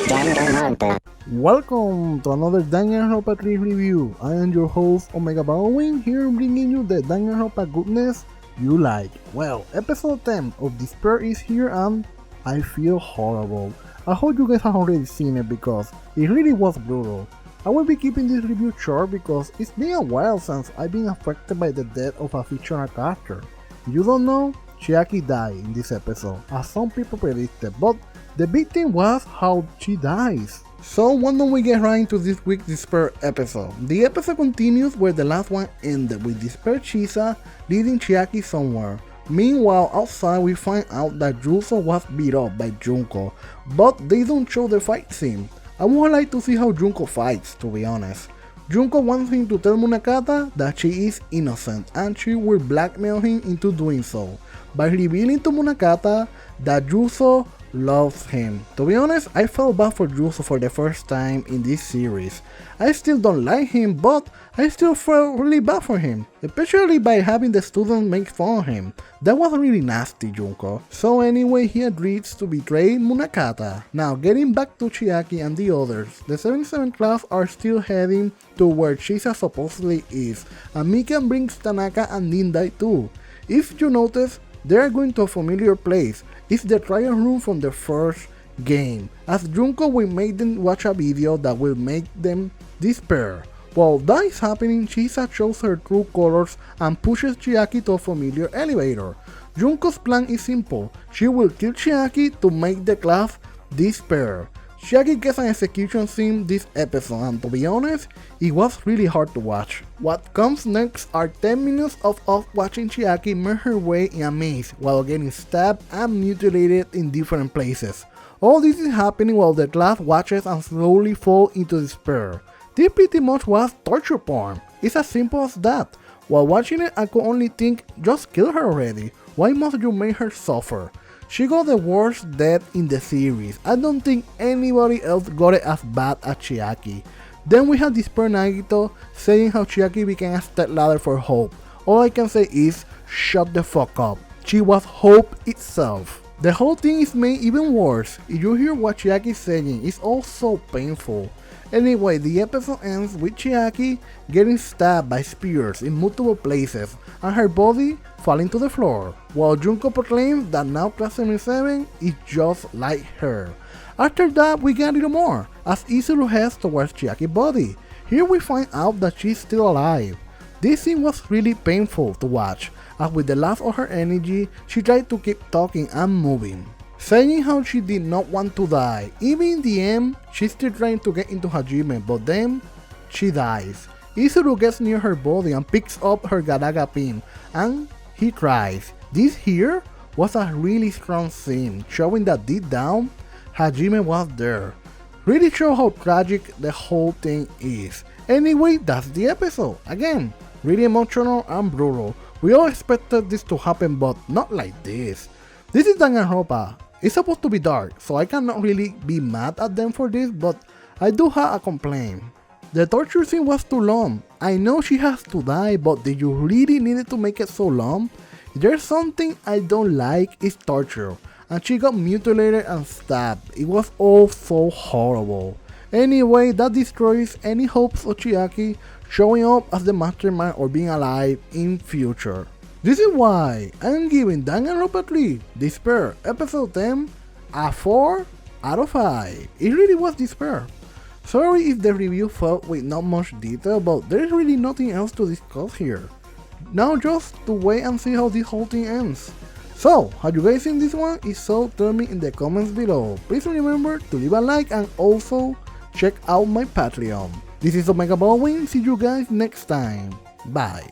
DanganRonpa. Welcome to another DanganRonpa 3 review. I am your host Omega Baldwin, here bringing you the DanganRonpa goodness you like. Well, episode 10 of Despair is here and I feel horrible. I hope you guys have already seen it because it really was brutal. I will be keeping this review short because it's been a while since I've been affected by the death of a fictional character. If you don't know, Chiaki died in this episode, as some people predicted, but the big thing was how she dies. So why don't we get right into this week's Despair episode. The episode continues where the last one ended, with Despair Chisa leading Chiaki somewhere. Meanwhile, outside we find out that Yuzo was beat up by Junko, but they don't show the fight scene. I would like to see how Junko fights, to be honest. Junko wants him to tell Munakata that she is innocent and she will blackmail him into doing so, by revealing to Munakata that Yuzo loves him. To be honest, I felt bad for Yuzo for the first time in this series. I still don't like him, but I still felt really bad for him, especially by having the students make fun of him. That was really nasty, Junko. So anyway, he agrees to betray Munakata. Now, getting back to Chiaki and the others, the 77 class are still heading to where Chisa supposedly is, and Mika brings Tanaka and Nindai too. If you notice, they are going to a familiar place. It's the trial room from the first game, as Junko will make them watch a video that will make them despair. While that is happening, Chisa shows her true colors and pushes Chiaki to a familiar elevator. Junko's plan is simple. She will kill Chiaki to make the class despair. Chiaki gets an execution scene this episode, and to be honest, it was really hard to watch. What comes next are 10 minutes of us watching Chiaki make her way in a maze while getting stabbed and mutilated in different places. All this is happening while the class watches and slowly fall into despair. This pretty much was torture porn. It's as simple as that. While watching it, I could only think, just kill her already. Why must you make her suffer? She got the worst death in the series. I don't think anybody else got it as bad as Chiaki. Then we have Despair Nagito saying how Chiaki became a stepladder for Hope. All I can say is, shut the fuck up. She was Hope itself. The whole thing is made even worse. If you hear what Chiaki is saying, it's all so painful. Anyway, the episode ends with Chiaki getting stabbed by spears in multiple places and her body falling to the floor, while Junko proclaims that now Class 77 is just like her. After that, we get a little more, as Izuru heads towards Chiaki's body. Here we find out that she's still alive. This scene was really painful to watch, as with the last of her energy, she tried to keep talking and moving, saying how she did not want to die. Even in the end, she's still trying to get into Hajime, but then she dies. Izuru gets near her body and picks up her Garaga pin, and he cries. This here was a really strong scene, showing that deep down, Hajime was there. Really show how tragic the whole thing is. Anyway, that's the episode. Again, really emotional and brutal. We all expected this to happen, but not like this. This is DanganRonpa. It's supposed to be dark, so I cannot really be mad at them for this, but I do have a complaint. The torture scene was too long. I know she has to die, but did you really need to make it so long? If there's something I don't like, it's torture. And she got mutilated and stabbed. It was all so horrible. Anyway, that destroys any hopes of Chiaki showing up as the mastermind or being alive in future. This is why I am giving DanganRonpa 3 Despair episode 10 a 4 out of 5. It really was Despair. Sorry if the review felt with not much detail, but there is really nothing else to discuss here. Now just to wait and see how this whole thing ends. So, have you guys seen this one? If so, tell me in the comments below. Please remember to leave a like and also check out my Patreon. This is Omega Baldwin. See you guys next time. Bye.